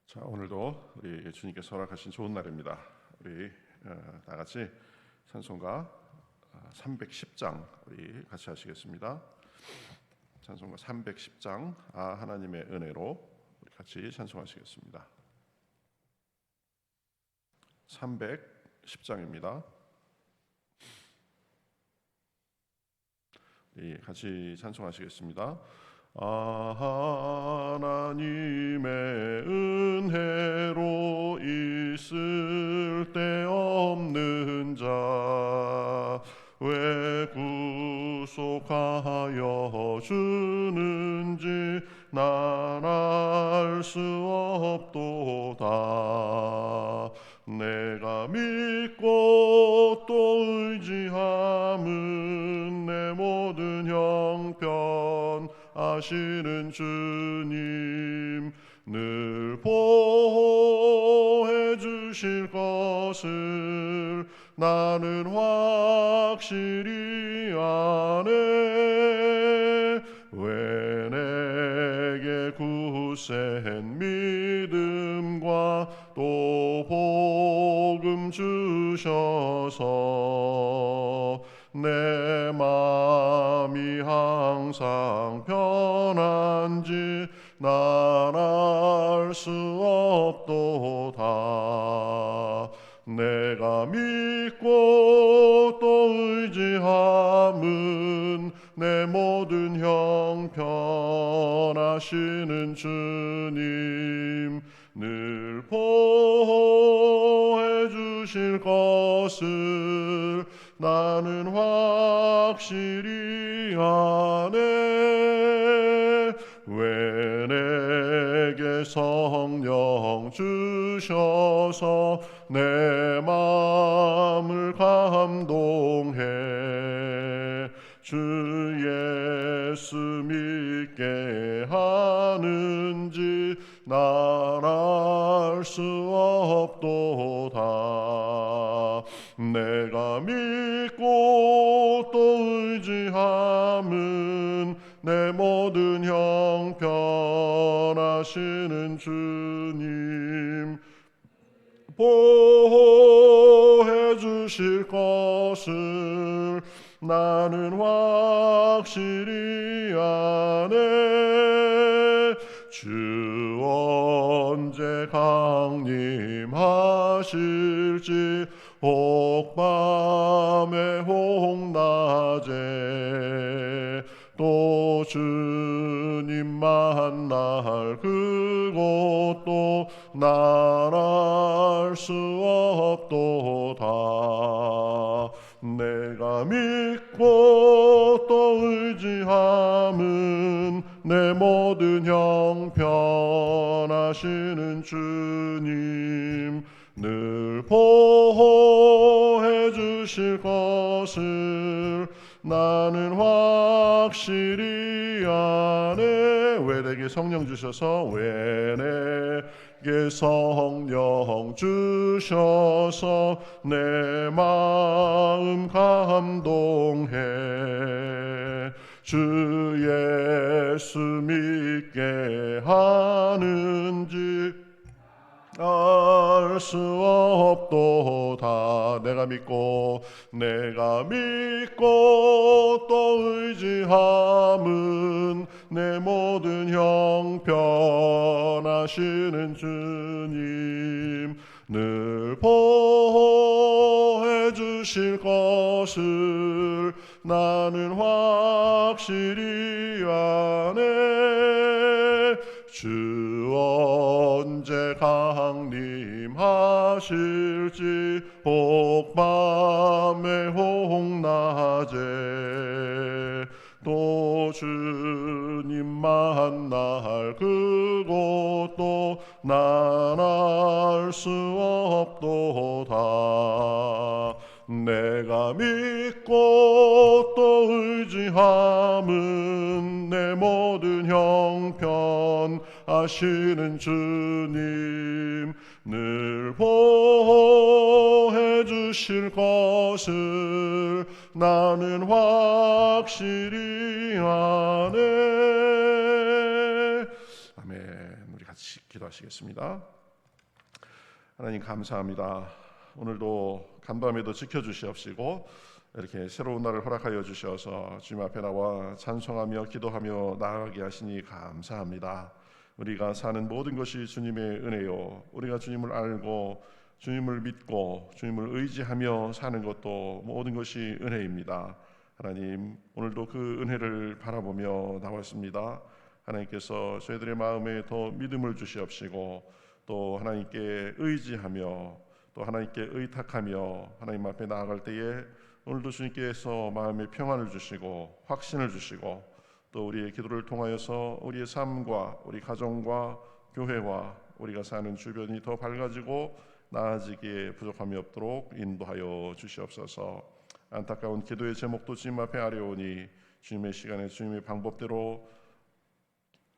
자, 오늘도 우리 주님께서 허락하신 좋은 날입니다. 우리 다 같이 찬송가 310장 우리 같이 하시겠습니다. 찬송가 310장 하나님의 은혜로 우리 같이 찬송하시겠습니다. 310장입니다. 우리 같이 찬송하시겠습니다. 하나님의 은혜로 있을 데 없는 자 왜 구속하여 주는지 난 알 수 없도다. 내가 믿고 또 의지함은 내 모든 형편 아시는 주님 늘 보호해 주실 것을 나는 확실히 아네. 왜 내게 굳센 믿음과 또 복음 주셔서 내 마음이 항상 편한지 난 알 수 없도다. 내가 믿고 또 의지함은 내 모든 형편 아시는 주님 늘 보호해 주실 것을 나는 확실히 아네. 왜 내게 성령 주셔서 내 마음을 감동해 주 예수 믿게 하는지 난 알 수 없도다. 내가 믿고 또 의지함은 내 모든 형편 아시는 주님 보호해 주실 것을 나는 확실히 아네. 주 언제 강림하실지 혹 밤에 혹 낮에 또 주님 만날 그곳도 난 알 수 없도다. 내가 믿고 또 의지함은 내 모든 형편 아시는 주님 늘 보호해 주실 것을 나는 확실히 아네. 왜 내게 성령 주셔서 왜 내게 성령 주셔서 내 마음 감동해 주 예수 믿게 하는지 알 수 없도다. 내가 믿고 또 의지함은 내 모든 형편 아시는 주님 늘 보호해 주실 것을 나는 확실히 아네. 주 언제 강림하실지 혹 밤에 혹 낮에 또 주님 만날 그곳도 난 알 수 없도다. 내가 믿고 또 의지함은 내 모든 형편 아시는 주님 늘 보호해 주실 것을 나는 확실히 아네. 아멘. 우리 같이 기도하시겠습니다. 하나님 감사합니다. 오늘도 간밤에도 지켜주시옵시고 이렇게 새로운 날을 허락하여 주셔서 주님 앞에 나와 찬송하며 기도하며 나아가게 하시니 감사합니다. 우리가 사는 모든 것이 주님의 은혜요, 우리가 주님을 알고 주님을 믿고 주님을 의지하며 사는 것도 모든 것이 은혜입니다. 하나님, 오늘도 그 은혜를 바라보며 나왔습니다. 하나님께서 저희들의 마음에 더 믿음을 주시옵시고 또 하나님께 의지하며 또 하나님께 의탁하며 하나님 앞에 나아갈 때에 오늘도 주님께서 마음의 평안을 주시고 확신을 주시고 또 우리의 기도를 통하여서 우리의 삶과 우리 가정과 교회와 우리가 사는 주변이 더 밝아지고 나아지기에 부족함이 없도록 인도하여 주시옵소서. 안타까운 기도의 제목도 주님 앞에 아뢰오니 주님의 시간에 주님의 방법대로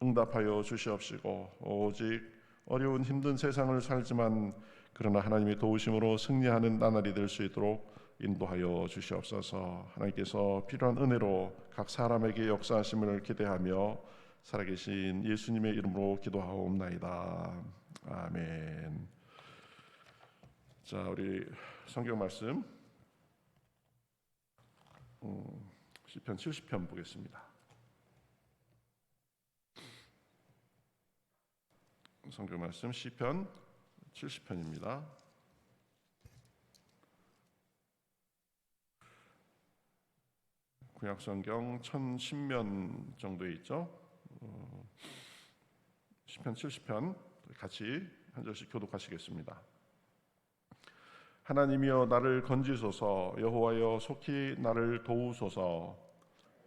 응답하여 주시옵시고 오직 어려운 힘든 세상을 살지만 그러나 하나님의 도우심으로 승리하는 나날이 될 수 있도록 인도하여 주시옵소서. 하나님께서 필요한 은혜로 각 사람에게 역사하심을 기대하며 살아계신 예수님의 이름으로 기도하옵나이다. 아멘. 자, 우리 성경 말씀 시편 70편 보겠습니다. 성경 말씀 시편 70편입니다. 구약 성경 1010면 정도에 있죠. 시편 70편 같이 한 절씩 교독하시겠습니다. 하나님이여 나를 건지소서, 여호와여 속히 나를 도우소서.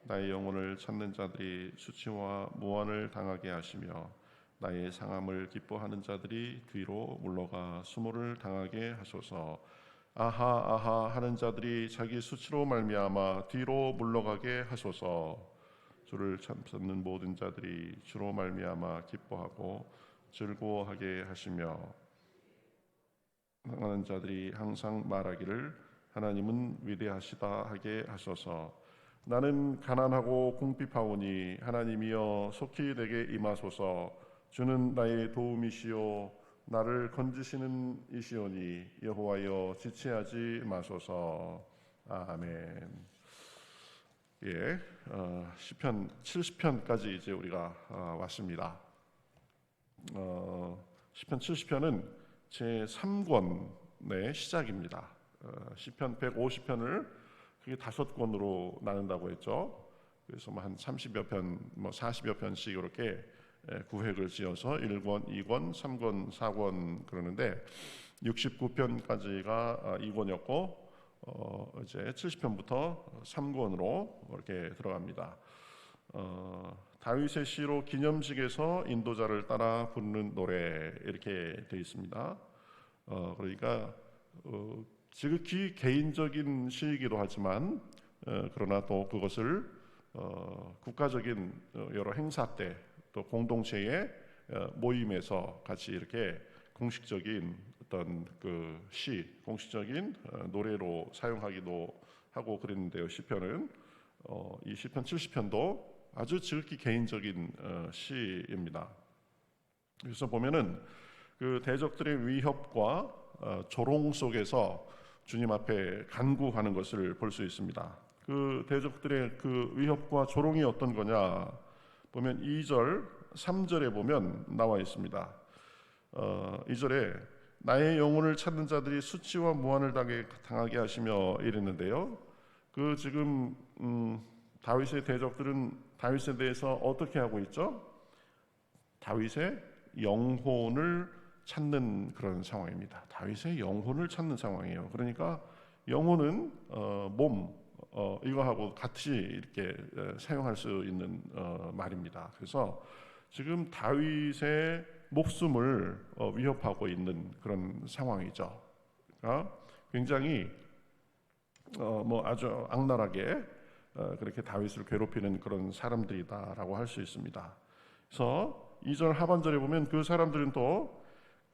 나의 영혼을 찾는 자들이 수치와 무한을 당하게 하시며 나의 상함을 기뻐하는 자들이 뒤로 물러가 수모를 당하게 하소서. 아하 아하 하는 자들이 자기 수치로 말미암아 뒤로 물러가게 하소서. 주를 찾는 모든 자들이 주로 말미암아 기뻐하고 즐거워하게 하시며 행하는 자들이 항상 말하기를 하나님은 위대하시다 하게 하소서. 나는 가난하고 궁핍하오니 하나님이여 속히 내게 임하소서. 주는 나의 도움이시요 나를 건지시는 이시오니 여호와여 지체하지 마소서. 아멘. 예, 시편 70편까지 이제 우리가 왔습니다. 시편 70편은 제 3권의 시작입니다. 시편 150편을 그게 5권으로 나눈다고 했죠. 그래서 한 30여 편, 40여 편씩 이렇게 구획을 지어서 1권, 2권, 3권, 4권 그러는데 69편까지가 2권이었고 이제 70편부터 3권으로 이렇게 들어갑니다. 다윗의 시로 기념식에서 인도자를 따라 부르는 노래 이렇게 되어 있습니다. 그러니까 지극히 개인적인 시이기도 하지만 그러나 또 그것을 국가적인 여러 행사 때 또 공동체의 모임에서 같이 이렇게 공식적인 어떤 그 시, 공식적인 노래로 사용하기도 하고 그랬는데요. 시편은 이 시편 70편도 아주 지극히 개인적인 시입니다. 그래서 보면은 그 대적들의 위협과 조롱 속에서 주님 앞에 간구하는 것을 볼 수 있습니다. 그 대적들의 그 위협과 조롱이 어떤 거냐 보면 2절, 3절에 보면 나와 있습니다. 2절에 나의 영혼을 찾는 자들이 수치와 무한을 당하게 하시며 이랬는데요. 그 지금 다윗의 대적들은 다윗에 대해서 어떻게 하고 있죠? 다윗의 영혼을 찾는 그런 상황입니다. 다윗의 영혼을 찾는 상황이에요. 그러니까 영혼은 몸 이거하고 같이 이렇게 사용할 수 있는 말입니다. 그래서 지금 다윗의 목숨을 위협하고 있는 그런 상황이죠. 그러니까 굉장히 아주 악랄하게 그렇게 다윗을 괴롭히는 그런 사람들이다라고 할 수 있습니다. 그래서 2절 하반절에 보면 그 사람들은 또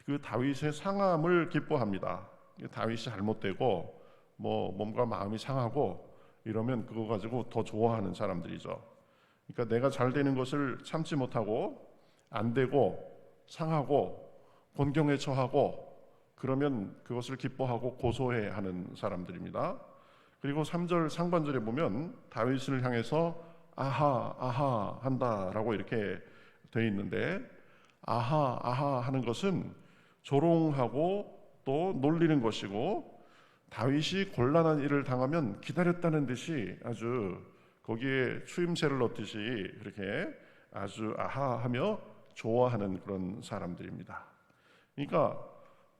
그 다윗의 상함을 기뻐합니다. 다윗이 잘못되고 몸과 마음이 상하고 이러면 그거 가지고 더 좋아하는 사람들이죠. 그러니까 내가 잘 되는 것을 참지 못하고 안 되고 상하고 곤경에 처하고 그러면 그것을 기뻐하고 고소해 하는 사람들입니다. 그리고 3절 상반절에 보면 다윗을 향해서 아하 아하 한다라고 이렇게 되어 있는데, 아하 아하 하는 것은 조롱하고 또 놀리는 것이고, 다윗이 곤란한 일을 당하면 기다렸다는 듯이 아주 거기에 추임새를 넣듯이 이렇게 아주 아하하며 좋아하는 그런 사람들입니다. 그러니까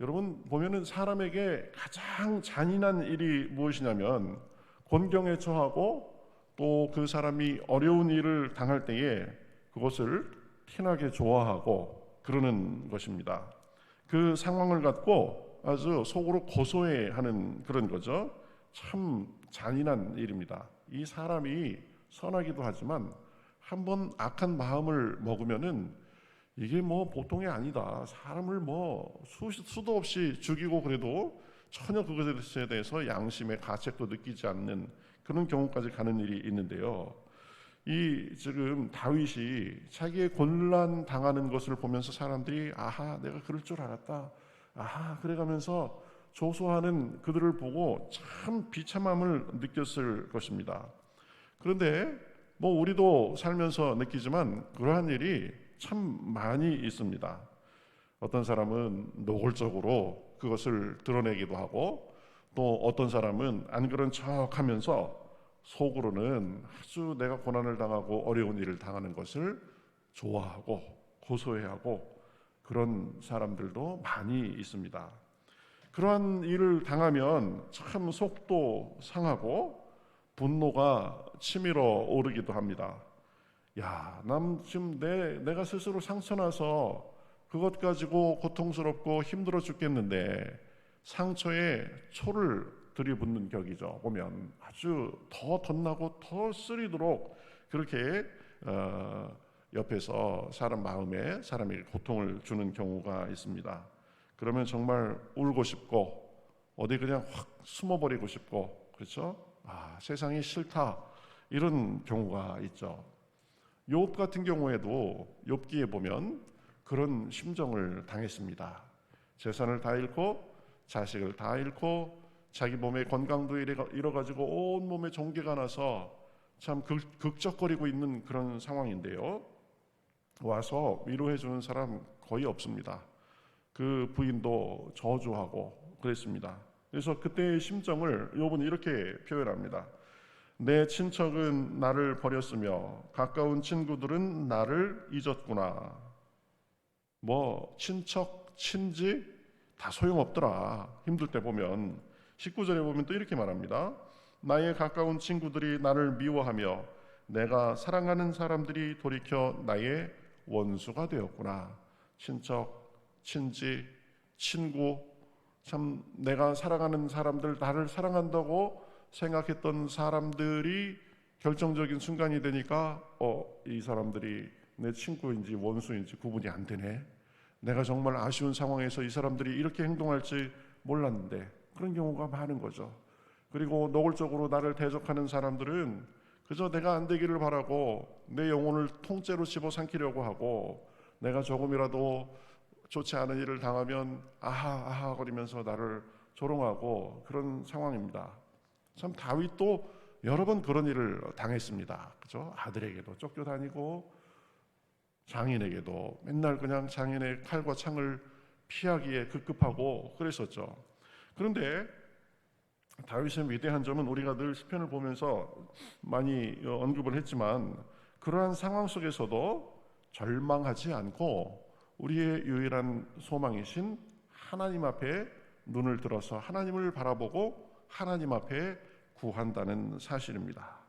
여러분 보면은 사람에게 가장 잔인한 일이 무엇이냐면 곤경에 처하고 또 그 사람이 어려운 일을 당할 때에 그것을 티나게 좋아하고 그러는 것입니다. 그 상황을 갖고 아주 속으로 고소해하는 그런 거죠. 참 잔인한 일입니다. 이 사람이 선하기도 하지만 한번 악한 마음을 먹으면은 이게 뭐 보통이 아니다. 사람을 뭐 수도 없이 죽이고 그래도 전혀 그것에 대해서 양심의 가책도 느끼지 않는 그런 경우까지 가는 일이 있는데요. 이 지금 다윗이 자기의 곤란 당하는 것을 보면서 사람들이 아하 내가 그럴 줄 알았다, 아하 그래가면서 조소하는 그들을 보고 참 비참함을 느꼈을 것입니다. 그런데 뭐 우리도 살면서 느끼지만 그러한 일이 참 많이 있습니다. 어떤 사람은 노골적으로 그것을 드러내기도 하고, 또 어떤 사람은 안 그런 척 하면서 속으로는 아주 내가 고난을 당하고 어려운 일을 당하는 것을 좋아하고 고소해하고 그런 사람들도 많이 있습니다. 그러한 일을 당하면 참 속도 상하고 분노가 치밀어 오르기도 합니다. 야, 남 지금 내가 스스로 상처나서 그것 가지고 고통스럽고 힘들어 죽겠는데 상처에 초를 들이붓는 격이죠. 보면 아주 더 덧나고 더 쓰리도록 그렇게 옆에서 사람 마음에 사람에게 고통을 주는 경우가 있습니다. 그러면 정말 울고 싶고 어디 그냥 확 숨어버리고 싶고, 그렇죠? 세상이 싫다 이런 경우가 있죠. 욥 같은 경우에도 욥기에 보면 그런 심정을 당했습니다. 재산을 다 잃고 자식을 다 잃고 자기 몸의 건강도 잃어가지고 온 몸에 종괴가 나서 참 극적거리고 있는 그런 상황인데요. 와서 위로해 주는 사람 거의 없습니다. 그 부인도 저주하고 그랬습니다. 그래서 그때의 심정을 욥은 이렇게 표현합니다. 내 친척은 나를 버렸으며 가까운 친구들은 나를 잊었구나. 뭐 친척, 친지 다 소용없더라. 힘들 때 보면 19절에 보면 또 이렇게 말합니다. 나의 가까운 친구들이 나를 미워하며 내가 사랑하는 사람들이 돌이켜 나의 원수가 되었구나. 친척, 친지, 친구, 참 내가 사랑하는 사람들, 나를 사랑한다고 생각했던 사람들이 결정적인 순간이 되니까 이 사람들이 내 친구인지 원수인지 구분이 안 되네. 내가 정말 아쉬운 상황에서 이 사람들이 이렇게 행동할지 몰랐는데, 그런 경우가 많은 거죠. 그리고 노골적으로 나를 대적하는 사람들은 그저 내가 안 되기를 바라고 내 영혼을 통째로 집어삼키려고 하고, 내가 조금이라도 좋지 않은 일을 당하면 아하 거리면서 나를 조롱하고 그런 상황입니다. 참 다윗도 여러 번 그런 일을 당했습니다. 그죠? 아들에게도 쫓겨다니고 장인에게도 맨날 그냥 장인의 칼과 창을 피하기에 급급하고 그랬었죠. 그런데 다윗의 위대한 점은 우리가 늘 시편을 보면서 많이 언급을 했지만, 그러한 상황 속에서도 절망하지 않고 우리의 유일한 소망이신 하나님 앞에 눈을 들어서 하나님을 바라보고 하나님 앞에 구한다는 사실입니다.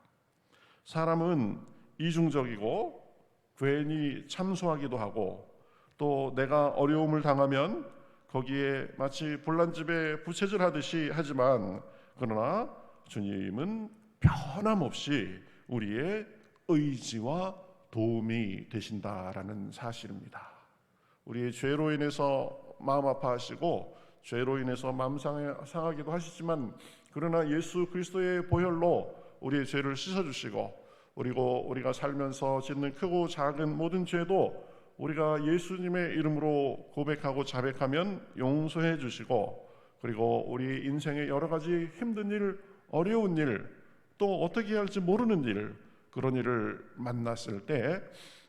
사람은 이중적이고 괜히 참소하기도 하고, 또 내가 어려움을 당하면 거기에 마치 볼란집에 부채질 하듯이 하지만, 그러나 주님은 변함없이 우리의 의지와 도움이 되신다라는 사실입니다. 우리의 죄로 인해서 마음 아파하시고 죄로 인해서 마음 상하기도 하시지만, 그러나 예수 그리스도의 보혈로 우리의 죄를 씻어주시고, 그리고 우리가 살면서 짓는 크고 작은 모든 죄도 우리가 예수님의 이름으로 고백하고 자백하면 용서해 주시고, 그리고 우리 인생의 여러 가지 힘든 일, 어려운 일, 또 어떻게 해야 할지 모르는 일, 그런 일을 만났을 때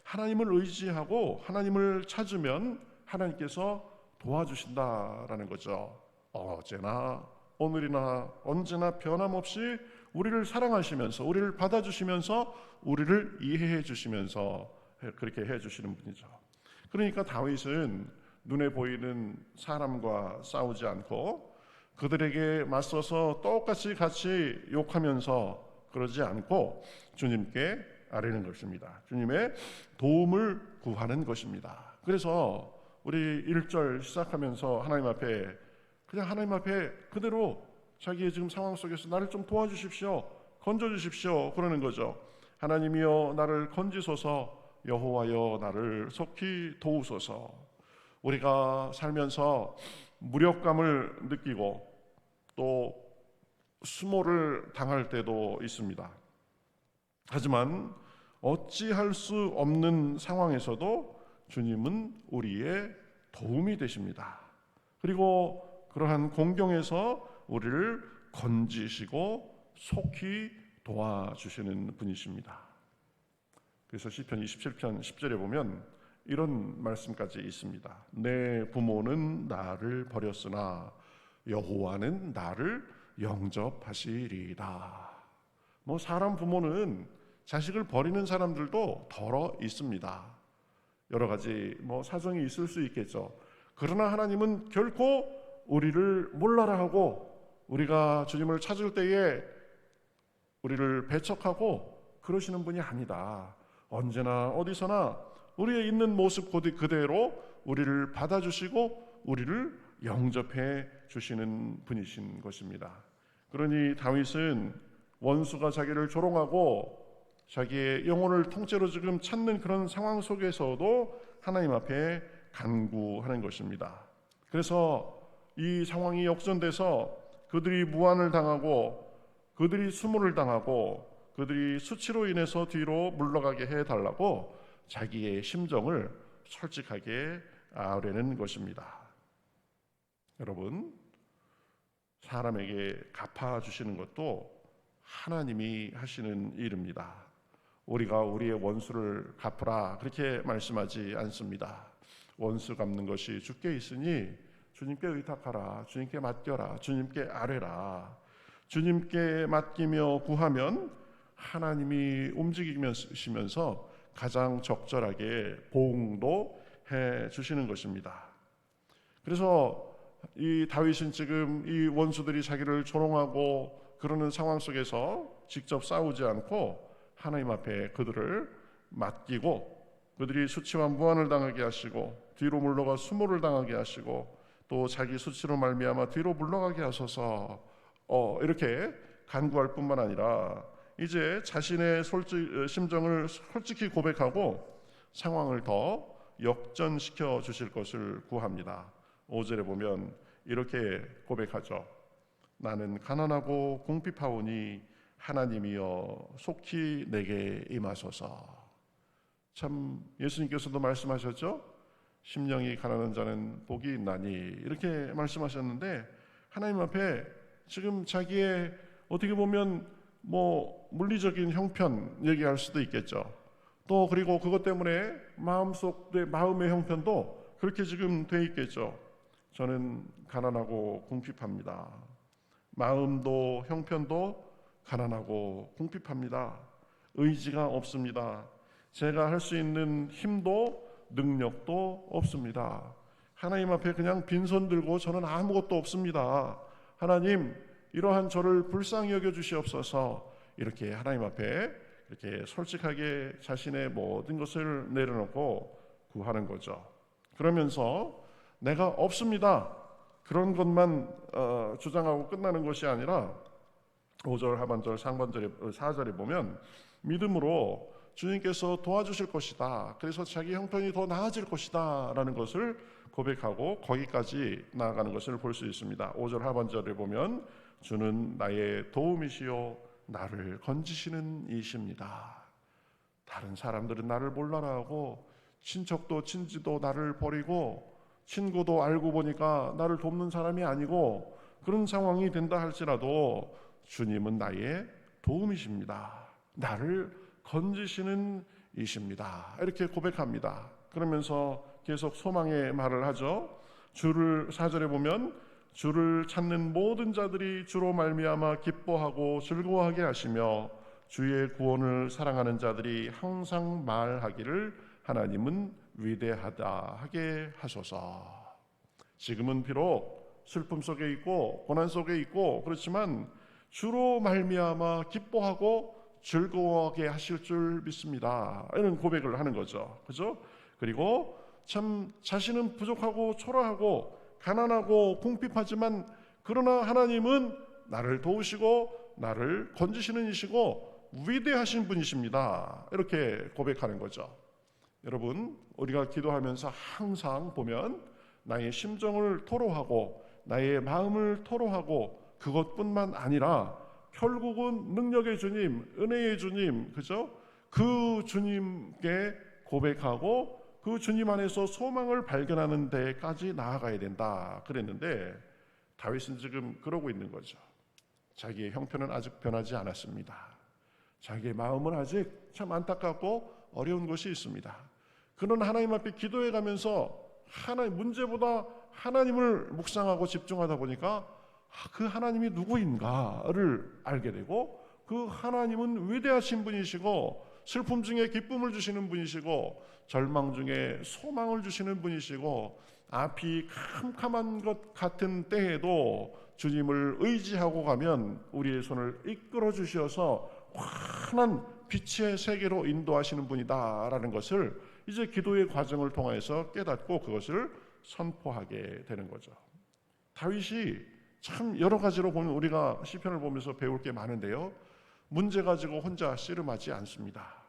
하나님을 의지하고 하나님을 찾으면 하나님께서 도와주신다라는 거죠. 어제나 오늘이나 언제나 변함없이 우리를 사랑하시면서, 우리를 받아주시면서, 우리를 이해해 주시면서 그렇게 해주시는 분이죠. 그러니까 다윗은 눈에 보이는 사람과 싸우지 않고 그들에게 맞서서 똑같이 같이 욕하면서 그러지 않고 주님께 아뢰는 것입니다. 주님의 도움을 구하는 것입니다. 그래서 우리 1절 시작하면서 하나님 앞에, 그냥 하나님 앞에 그대로 자기의 지금 상황 속에서 나를 좀 도와주십시오, 건져주십시오 그러는 거죠. 하나님이여 나를 건지소서, 여호와여 나를 속히 도우소서. 우리가 살면서 무력감을 느끼고 또 수모를 당할 때도 있습니다. 하지만 어찌할 수 없는 상황에서도 주님은 우리의 도움이 되십니다. 그리고 그러한 공경에서 우리를 건지시고 속히 도와주시는 분이십니다. 그래서 시편 27편 10절에 보면 이런 말씀까지 있습니다. 내 부모는 나를 버렸으나 여호와는 나를 영접하시리이다. 사람 부모는 자식을 버리는 사람들도 덜어 있습니다. 여러 가지 사정이 있을 수 있겠죠. 그러나 하나님은 결코 우리를 몰라라 하고, 우리가 주님을 찾을 때에 우리를 배척하고 그러시는 분이 아니다. 언제나 어디서나 우리의 있는 모습 그대로 우리를 받아주시고 우리를 영접해 주시는 분이신 것입니다. 그러니 다윗은 원수가 자기를 조롱하고 자기의 영혼을 통째로 지금 찾는 그런 상황 속에서도 하나님 앞에 간구하는 것입니다. 그래서 이 상황이 역전돼서 그들이 무안을 당하고 그들이 수모를 당하고 그들이 수치로 인해서 뒤로 물러가게 해달라고 자기의 심정을 솔직하게 아뢰는 것입니다. 여러분, 사람에게 갚아주시는 것도 하나님이 하시는 일입니다. 우리가 우리의 원수를 갚으라 그렇게 말씀하지 않습니다. 원수 갚는 것이 주께 있으니 주님께 의탁하라, 주님께 맡겨라, 주님께 아뢰라. 주님께 맡기며 구하면 하나님이 움직이시면서 가장 적절하게 보응도 해 주시는 것입니다. 그래서 이 다윗은 지금 이 원수들이 자기를 조롱하고 그러는 상황 속에서 직접 싸우지 않고 하나님 앞에 그들을 맡기고, 그들이 수치와 무안을 당하게 하시고 뒤로 물러가 수모를 당하게 하시고 또 자기 수치로 말미암아 뒤로 물러가게 하소서, 이렇게 간구할 뿐만 아니라 이제 자신의 심정을 솔직히 고백하고 상황을 더 역전시켜 주실 것을 구합니다. 5절에 보면 이렇게 고백하죠. 나는 가난하고 궁핍하오니 하나님이여 속히 내게 임하소서. 참 예수님께서도 말씀하셨죠. 심령이 가난한 자는 복이 있나니, 이렇게 말씀하셨는데 하나님 앞에 지금 자기의 어떻게 보면 물리적인 형편 얘기할 수도 있겠죠. 또 그리고 그것 때문에 마음의 형편도 그렇게 지금 돼 있겠죠. 저는 가난하고 궁핍합니다. 마음도 형편도 가난하고 궁핍합니다. 의지가 없습니다. 제가 할 수 있는 힘도 능력도 없습니다. 하나님 앞에 그냥 빈손 들고 저는 아무것도 없습니다. 하나님, 이러한 저를 불쌍히 여겨 주시옵소서. 이렇게 하나님 앞에 이렇게 솔직하게 자신의 모든 것을 내려놓고 구하는 거죠. 그러면서 내가 없습니다, 그런 것만 주장하고 끝나는 것이 아니라 5절 하반절 상반절에 4절에 보면 믿음으로 주님께서 도와주실 것이다, 그래서 자기 형편이 더 나아질 것이다 라는 것을 고백하고 거기까지 나아가는 것을 볼 수 있습니다. 5절 하반절에 보면 주는 나의 도움이시요 나를 건지시는 이십니다. 다른 사람들은 나를 몰라라 하고 친척도 친지도 나를 버리고 친구도 알고 보니까 나를 돕는 사람이 아니고 그런 상황이 된다 할지라도 주님은 나의 도움이십니다. 나를 건지시는 이십니다. 이렇게 고백합니다. 그러면서 계속 소망의 말을 하죠. 주를 4절에 보면 주를 찾는 모든 자들이 주로 말미암아 기뻐하고 즐거워하게 하시며 주의 구원을 사랑하는 자들이 항상 말하기를 하나님은 위대하다 하게 하소서. 지금은 비록 슬픔 속에 있고 고난 속에 있고 그렇지만 주로 말미암아 기뻐하고 즐거워하게 하실 줄 믿습니다. 이런 고백을 하는 거죠. 그죠? 그리고 참 자신은 부족하고 초라하고 가난하고 궁핍하지만 그러나 하나님은 나를 도우시고 나를 건지시는 이시고 위대하신 분이십니다. 이렇게 고백하는 거죠. 여러분, 우리가 기도하면서 항상 보면 나의 심정을 토로하고 나의 마음을 토로하고 그것뿐만 아니라 결국은 능력의 주님, 은혜의 주님, 그죠? 그 주님께 고백하고 그 주님 안에서 소망을 발견하는 데까지 나아가야 된다 그랬는데 다윗은 지금 그러고 있는 거죠. 자기의 형편은 아직 변하지 않았습니다. 자기의 마음은 아직 참 안타깝고 어려운 것이 있습니다. 그는 하나님 앞에 기도해 가면서 하나님 문제보다 하나님을 묵상하고 집중하다 보니까 그 하나님이 누구인가를 알게 되고 그 하나님은 위대하신 분이시고 슬픔 중에 기쁨을 주시는 분이시고 절망 중에 소망을 주시는 분이시고 앞이 캄캄한 것 같은 때에도 주님을 의지하고 가면 우리의 손을 이끌어 주셔서 환한 빛의 세계로 인도하시는 분이다라는 것을 이제 기도의 과정을 통해서 깨닫고 그것을 선포하게 되는 거죠. 다윗이 참 여러 가지로 보면 우리가 시편을 보면서 배울 게 많은데요. 문제 가지고 혼자 씨름하지 않습니다.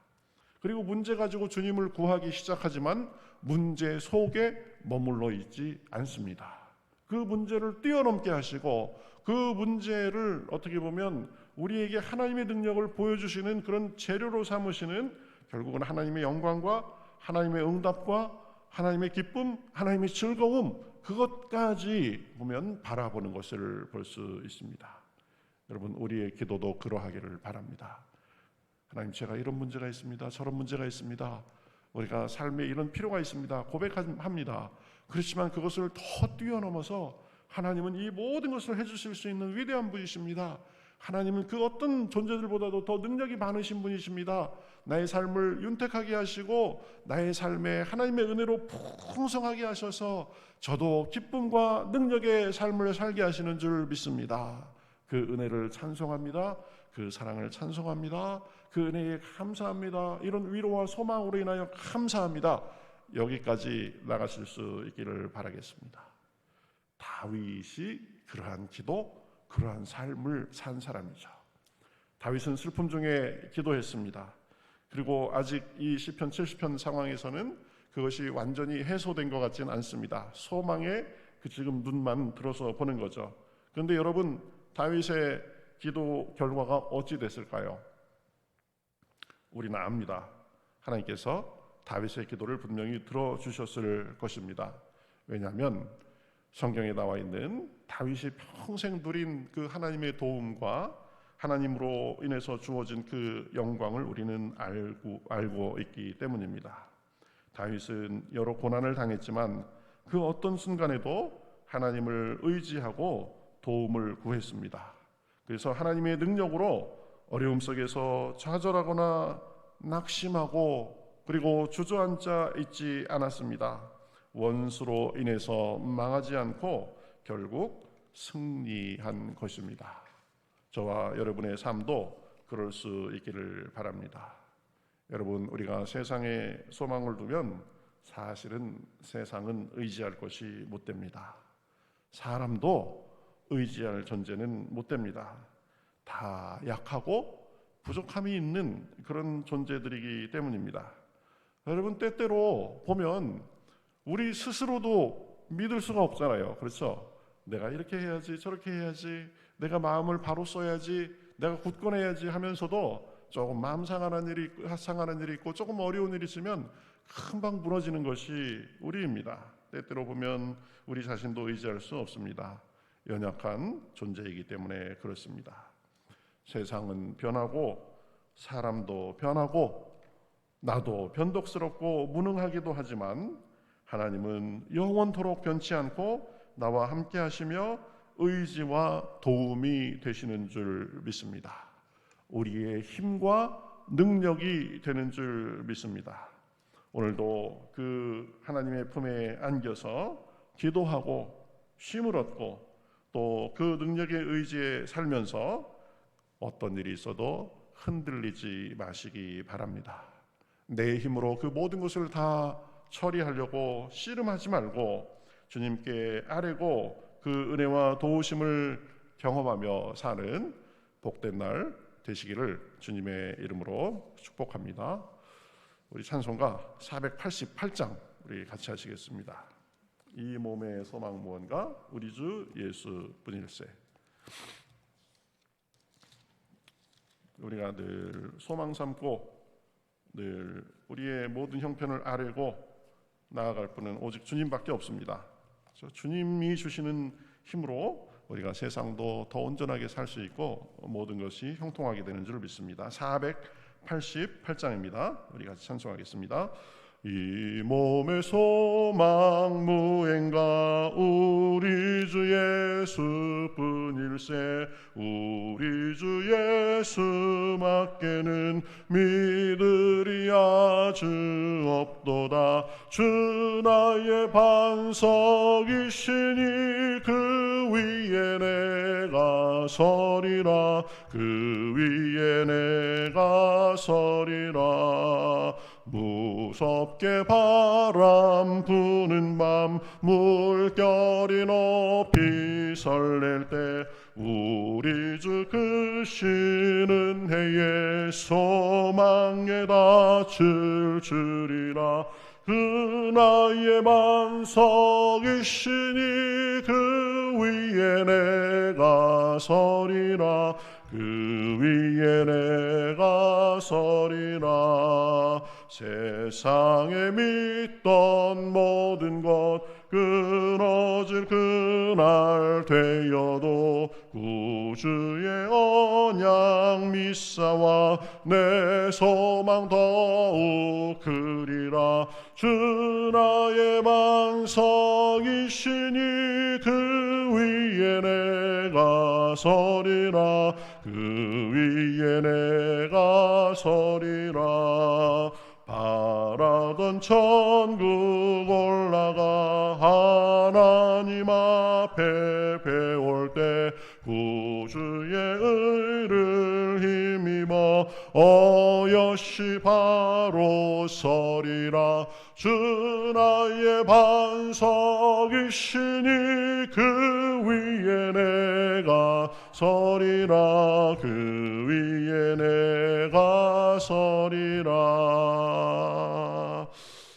그리고 문제 가지고 주님을 구하기 시작하지만 문제 속에 머물러 있지 않습니다. 그 문제를 뛰어넘게 하시고 그 문제를 어떻게 보면 우리에게 하나님의 능력을 보여주시는 그런 재료로 삼으시는 결국은 하나님의 영광과 하나님의 응답과 하나님의 기쁨, 하나님의 즐거움 그것까지 보면 바라보는 것을 볼 수 있습니다. 여러분 우리의 기도도 그러하기를 바랍니다. 하나님 제가 이런 문제가 있습니다. 저런 문제가 있습니다. 우리가 삶에 이런 필요가 있습니다. 고백합니다. 그렇지만 그것을 더 뛰어넘어서 하나님은 이 모든 것을 해주실 수 있는 위대한 분이십니다. 하나님은 그 어떤 존재들보다도 더 능력이 많으신 분이십니다. 나의 삶을 윤택하게 하시고 나의 삶에 하나님의 은혜로 풍성하게 하셔서 저도 기쁨과 능력의 삶을 살게 하시는 줄 믿습니다. 그 은혜를 찬송합니다. 그 사랑을 찬송합니다. 그 은혜에 감사합니다. 이런 위로와 소망으로 인하여 감사합니다. 여기까지 나가실 수 있기를 바라겠습니다. 다윗이 그러한 기도, 그러한 삶을 산 사람이죠. 다윗은 슬픔 중에 기도했습니다. 그리고 아직 이 시편 70편 상황에서는 그것이 완전히 해소된 것 같지는 않습니다. 소망에 그 지금 눈만 들어서 보는 거죠. 그런데 여러분 다윗의 기도 결과가 어찌 됐을까요? 우리는 압니다. 하나님께서 다윗의 기도를 분명히 들어주셨을 것입니다. 왜냐하면 성경에 나와 있는 다윗이 평생 누린 그 하나님의 도움과 하나님으로 인해서 주어진 그 영광을 우리는 알고 있기 때문입니다. 다윗은 여러 고난을 당했지만 그 어떤 순간에도 하나님을 의지하고 도움을 구했습니다. 그래서 하나님의 능력으로 어려움 속에서 좌절하거나 낙심하고 그리고 주저앉아 있지 않았습니다. 원수로 인해서 망하지 않고 결국 승리한 것입니다. 저와 여러분의 삶도 그럴 수 있기를 바랍니다. 여러분 우리가 세상에 소망을 두면 사실은 세상은 의지할 것이 못 됩니다. 사람도 의지할 존재는 못 됩니다. 다 약하고 부족함이 있는 그런 존재들이기 때문입니다. 여러분 때때로 보면 우리 스스로도 믿을 수가 없잖아요. 그렇죠? 내가 이렇게 해야지 저렇게 해야지 내가 마음을 바로 써야지 내가 굳건해야지 하면서도 조금 마음 상하는 일이 있고 조금 어려운 일이 있으면 금방 무너지는 것이 우리입니다. 때때로 보면 우리 자신도 의지할 수 없습니다. 연약한 존재이기 때문에 그렇습니다. 세상은 변하고 사람도 변하고 나도 변덕스럽고 무능하기도 하지만 하나님은 영원토록 변치 않고 나와 함께 하시며 의지와 도움이 되시는 줄 믿습니다. 우리의 힘과 능력이 되는 줄 믿습니다. 오늘도 그 하나님의 품에 안겨서 기도하고 쉼을 얻고 또 그 능력의 의지에 살면서 어떤 일이 있어도 흔들리지 마시기 바랍니다. 내 힘으로 그 모든 것을 다 처리하려고 씨름하지 말고 주님께 아뢰고 그 은혜와 도우심을 경험하며 사는 복된 날 되시기를 주님의 이름으로 축복합니다. 우리 찬송가 488장 우리 같이 하시겠습니다. 이 몸의 소망 무언가 우리 주 예수뿐일세. 우리가 늘 소망 삼고 늘 우리의 모든 형편을 아뢰고 나아갈 분은 오직 주님밖에 없습니다. 주님이 주시는 힘으로 우리가 세상도 더 온전하게 살 수 있고 모든 것이 형통하게 되는 줄 믿습니다. 488장입니다. 우리 같이 찬송하겠습니다. 이 몸의 소망 무엔가 우리 주 예수뿐일세. 우리 주 예수밖에는 믿으리 아주 없도다. 주 나의 반석이시니 그 위에 내가 서리라. 그 위에 내가 서리라. 무섭게 바람 부는 밤 물결이 높이 설렐 때 우리 주 그 쉬는 해에 소망에 닿을 줄이라. 그 나의 반석이시니 그 위에 내가 서리라. 그 위에 내가 서리라. 세상에 믿던 모든 것 끊어질 그날 되어도 구주의 언약 믿사와 내 소망 더욱 크리라. 주 나의 반석이시니 그 위에 내가 서리라. 그 위에 내가 서리라. 바라던 천국 올라가 하나님 앞에 배울 때 구주의 의를 힘입어 어여시 바로 서리라. 주 나의 반석이시니 그 위에 내가 서리라. 그 위에 내가 서리라.